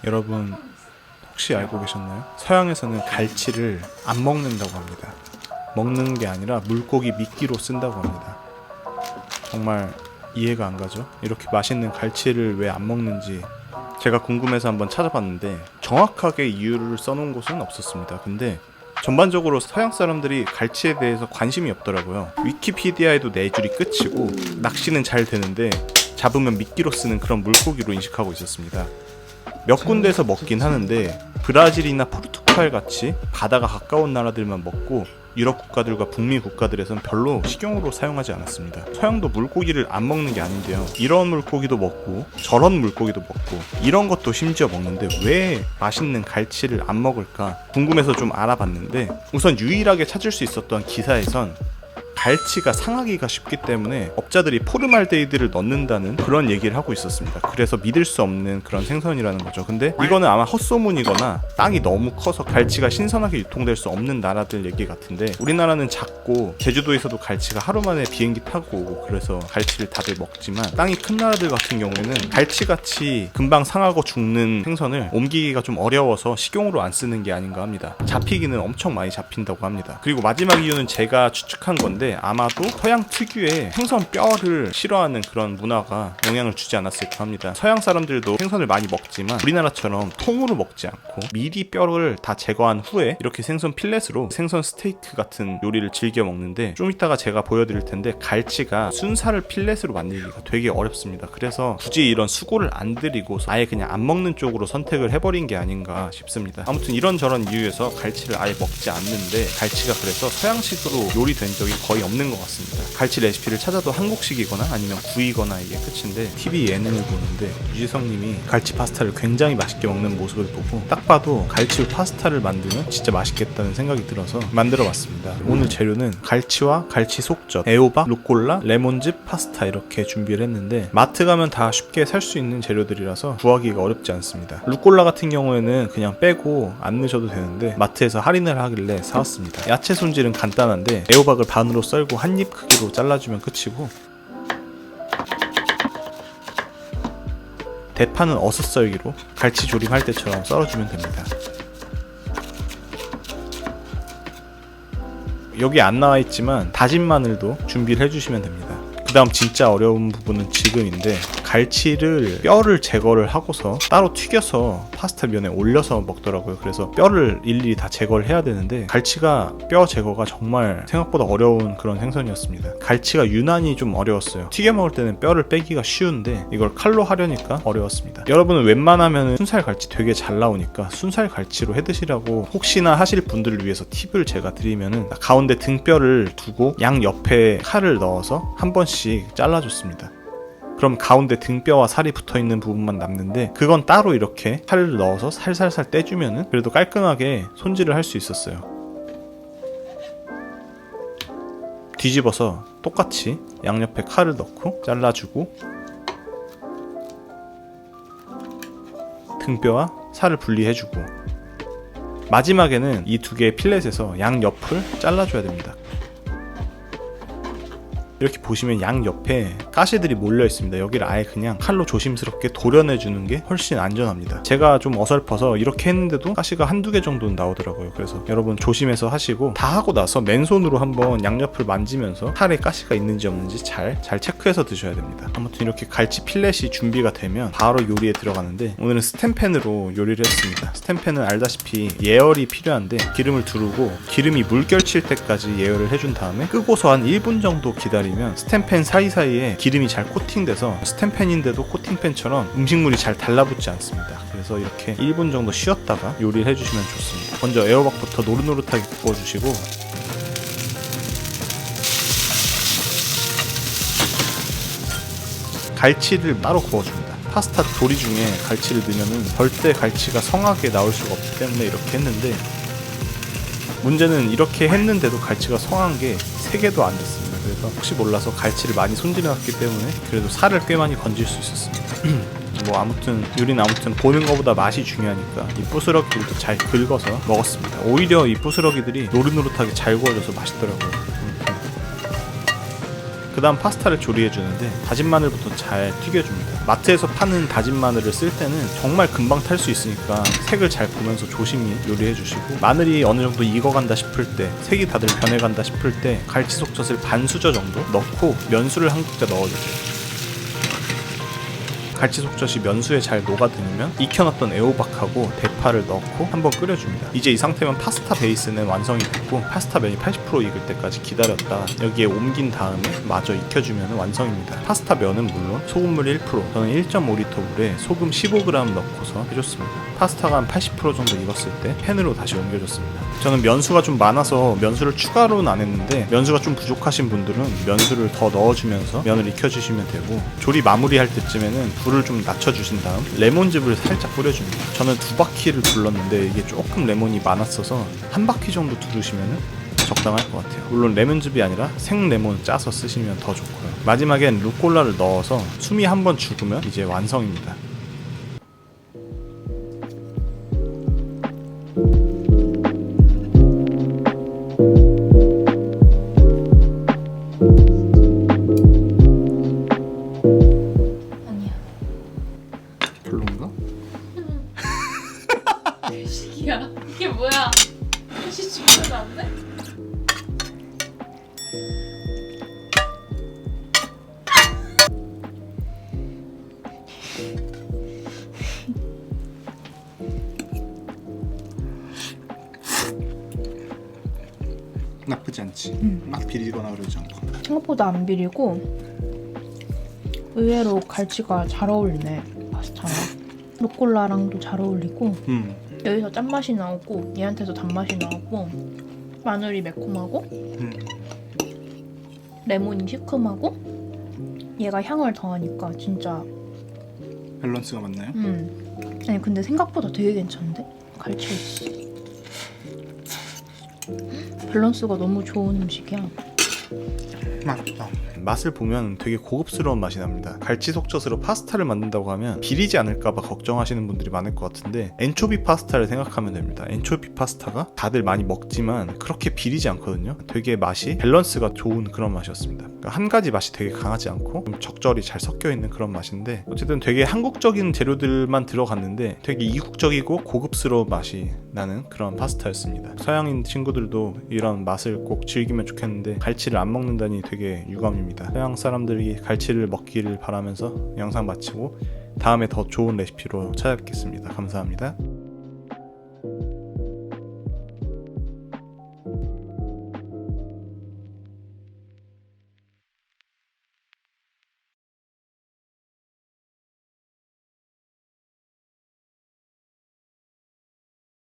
여러분 혹시 알고 계셨나요? 서양에서는 갈치를 안 먹는다고 합니다. 먹는 게 아니라 물고기 미끼로 쓴다고 합니다. 정말 이해가 안 가죠? 이렇게 맛있는 갈치를 왜 안 먹는지 제가 궁금해서 한번 찾아봤는데 정확하게 이유를 써놓은 곳은 없었습니다. 근데 전반적으로 서양 사람들이 갈치에 대해서 관심이 없더라고요. 위키피디아에도 네 줄이 끝이고 낚시는 잘 되는데 잡으면 미끼로 쓰는 그런 물고기로 인식하고 있었습니다. 몇 군데에서 먹긴 하는데 브라질이나 포르투갈 같이 바다가 가까운 나라들만 먹고 유럽 국가들과 북미 국가들에선 별로 식용으로 사용하지 않았습니다. 서양도 물고기를 안 먹는 게 아닌데요. 이런 물고기도 먹고 저런 물고기도 먹고 이런 것도 심지어 먹는데 왜 맛있는 갈치를 안 먹을까 궁금해서 좀 알아봤는데 우선 유일하게 찾을 수 있었던 기사에선 갈치가 상하기가 쉽기 때문에 업자들이 포르말데히드를 넣는다는 그런 얘기를 하고 있었습니다. 그래서 믿을 수 없는 그런 생선이라는 거죠. 근데 이거는 아마 헛소문이거나 땅이 너무 커서 갈치가 신선하게 유통될 수 없는 나라들 얘기 같은데 우리나라는 작고 제주도에서도 갈치가 하루 만에 비행기 타고 오고 그래서 갈치를 다들 먹지만 땅이 큰 나라들 같은 경우에는 갈치같이 금방 상하고 죽는 생선을 옮기기가 좀 어려워서 식용으로 안 쓰는 게 아닌가 합니다. 잡히기는 엄청 많이 잡힌다고 합니다. 그리고 마지막 이유는 제가 추측한 건데 아마도 서양 특유의 생선 뼈를 싫어하는 그런 문화가 영향을 주지 않았을까 합니다. 서양 사람들도 생선을 많이 먹지만 우리나라처럼 통으로 먹지 않고 미리 뼈를 다 제거한 후에 이렇게 생선 필렛으로 생선 스테이크 같은 요리를 즐겨 먹는데 좀 이따가 제가 보여드릴 텐데 갈치가 순살을 필렛으로 만들기가 되게 어렵습니다. 그래서 굳이 이런 수고를 안 들이고 아예 그냥 안 먹는 쪽으로 선택을 해버린 게 아닌가 싶습니다. 아무튼 이런저런 이유에서 갈치를 아예 먹지 않는데 갈치가 그래서 서양식으로 요리된 적이 거의 없는 것 같습니다. 갈치 레시피를 찾아도 한국식이거나 아니면 구이거나 이게 끝인데 TV 예능을 보는데 유지성님이 갈치 파스타를 굉장히 맛있게 먹는 모습을 보고 딱 봐도 갈치로 파스타를 만들면 진짜 맛있겠다는 생각이 들어서 만들어 봤습니다. 오늘 재료는 갈치와 갈치 속젓, 애호박, 루꼴라, 레몬즙, 파스타 이렇게 준비를 했는데 마트 가면 다 쉽게 살 수 있는 재료들이라서 구하기가 어렵지 않습니다. 루꼴라 같은 경우에는 그냥 빼고 안 넣으셔도 되는데 마트에서 할인을 하길래 사왔습니다. 야채 손질은 간단한데 애호박을 반으로 썰고 한 입 크기로 잘라주면 끝이고 대파는 어슷썰기로 갈치 조림할 때처럼 썰어주면 됩니다. 여기 안 나와있지만 다진 마늘도 준비를 해주시면 됩니다. 그 다음 진짜 어려운 부분은 지금인데 갈치를 뼈를 제거를 하고서 따로 튀겨서 파스타 면에 올려서 먹더라고요. 그래서 뼈를 일일이 다 제거를 해야 되는데 갈치가 뼈 제거가 정말 생각보다 어려운 그런 생선이었습니다. 갈치가 유난히 좀 어려웠어요. 튀겨 먹을 때는 뼈를 빼기가 쉬운데 이걸 칼로 하려니까 어려웠습니다. 여러분은 웬만하면 순살 갈치 되게 잘 나오니까 순살 갈치로 해드시라고 혹시나 하실 분들을 위해서 팁을 제가 드리면은 가운데 등뼈를 두고 양 옆에 칼을 넣어서 한 번씩 잘라줬습니다. 그럼 가운데 등뼈와 살이 붙어있는 부분만 남는데 그건 따로 이렇게 칼을 넣어서 살살살 떼주면은 그래도 깔끔하게 손질을 할 수 있었어요. 뒤집어서 똑같이 양옆에 칼을 넣고 잘라주고 등뼈와 살을 분리해주고 마지막에는 이 두 개의 필렛에서 양옆을 잘라줘야 됩니다. 이렇게 보시면 양 옆에 가시들이 몰려 있습니다. 여기를 아예 그냥 칼로 조심스럽게 도려내주는 게 훨씬 안전합니다. 제가 좀 어설퍼서 이렇게 했는데도 가시가 한두 개 정도는 나오더라고요. 그래서 여러분 조심해서 하시고 다 하고 나서 맨손으로 한번 양옆을 만지면서 살에 가시가 있는지 없는지 잘 체크해서 드셔야 됩니다. 아무튼 이렇게 갈치 필렛이 준비가 되면 바로 요리에 들어가는데 오늘은 스텐팬으로 요리를 했습니다. 스텐팬은 알다시피 예열이 필요한데 기름을 두르고 기름이 물결칠 때까지 예열을 해준 다음에 끄고서 한 1분 정도 기다리면 스텐팬 사이사이에 기름이 잘 코팅돼서 스텐팬인데도 코팅팬처럼 음식물이 잘 달라붙지 않습니다. 그래서 이렇게 1분 정도 쉬었다가 요리를 해주시면 좋습니다. 먼저 애호박부터 노릇노릇하게 구워주시고 갈치를 따로 구워줍니다. 파스타 조리 중에 갈치를 넣으면 절대 갈치가 성하게 나올 수가 없기 때문에 이렇게 했는데 문제는 이렇게 했는데도 갈치가 성한 게 3개도 안 됐습니다. 그래서 혹시 몰라서 갈치를 많이 손질해놨기 때문에 그래도 살을 꽤 많이 건질 수 있었습니다. 뭐 아무튼 요리는 아무튼 보는 것보다 맛이 중요하니까 이 부스러기들도 잘 긁어서 먹었습니다. 오히려 이 부스러기들이 노릇노릇하게 잘 구워져서 맛있더라고요. 그 다음 파스타를 조리해주는데 다진 마늘부터 잘 튀겨줍니다. 마트에서 파는 다진 마늘을 쓸 때는 정말 금방 탈 수 있으니까 색을 잘 보면서 조심히 요리해주시고, 마늘이 어느 정도 익어간다 싶을 때, 색이 다들 변해간다 싶을 때 갈치 속젓을 반 수저 정도 넣고 면수를 한 국자 넣어주세요. 갈치 속젓이 면수에 잘 녹아들면 익혀놨던 애호박하고 대파를 넣고 한번 끓여줍니다. 이제 이 상태면 파스타 베이스는 완성이 됐고, 파스타 면이 80% 익을 때까지 기다렸다 여기에 옮긴 다음에 마저 익혀주면 완성입니다. 파스타 면은 물론 소금물 1%, 저는 1.5리터 물에 소금 15g 넣고서 해줬습니다. 파스타가 한 80% 정도 익었을 때 팬으로 다시 옮겨줬습니다. 저는 면수가 좀 많아서 면수를 추가로는 안 했는데, 면수가 좀 부족하신 분들은 면수를 더 넣어주면서 면을 익혀주시면 되고, 조리 마무리할 때쯤에는 불을 좀 낮춰주신 다음 레몬즙을 살짝 뿌려줍니다. 저는 2바퀴를 둘렀는데 이게 조금 레몬이 많았어서 1바퀴 정도 두르시면 적당할 것 같아요. 물론 레몬즙이 아니라 생레몬 짜서 쓰시면 더 좋고요. 마지막엔 루꼴라를 넣어서 숨이 한번 죽으면 이제 완성입니다. 별론가? 시기야. 이게 뭐야? 다시 주면 안 돼? 나쁘지 않지. 막 비리거나 그러지 않고. 생각보다 안 비리고 의외로 갈치가 잘 어울리네, 파스타랑. 루꼴라랑도 잘 어울리고 여기서 짠맛이 나오고 얘한테서 단맛이 나오고, 마늘이 매콤하고 레몬이 시큼하고 얘가 향을 더하니까 진짜 밸런스가 맞나요? 아니 근데 생각보다 되게 괜찮은데? 갈치 밸런스가 너무 좋은 음식이야. 맛있다. 맛을 보면 되게 고급스러운 맛이 납니다. 갈치 속젓으로 파스타를 만든다고 하면 비리지 않을까봐 걱정하시는 분들이 많을 것 같은데, 엔초비 파스타를 생각하면 됩니다. 엔초비 파스타가 다들 많이 먹지만 그렇게 비리지 않거든요. 되게 맛이 밸런스가 좋은 그런 맛이었습니다. 그러니까 한 가지 맛이 되게 강하지 않고 좀 적절히 잘 섞여 있는 그런 맛인데, 어쨌든 되게 한국적인 재료들만 들어갔는데 되게 이국적이고 고급스러운 맛이 나는 그런 파스타였습니다. 서양인 친구들도 이런 맛을 꼭 즐기면 좋겠는데 갈치를 안 먹는다니 되게 유감입니다. 서양 사람들이 갈치를 먹기를 바라면서 영상 마치고 다음에 더 좋은 레시피로 찾아뵙겠습니다. 감사합니다.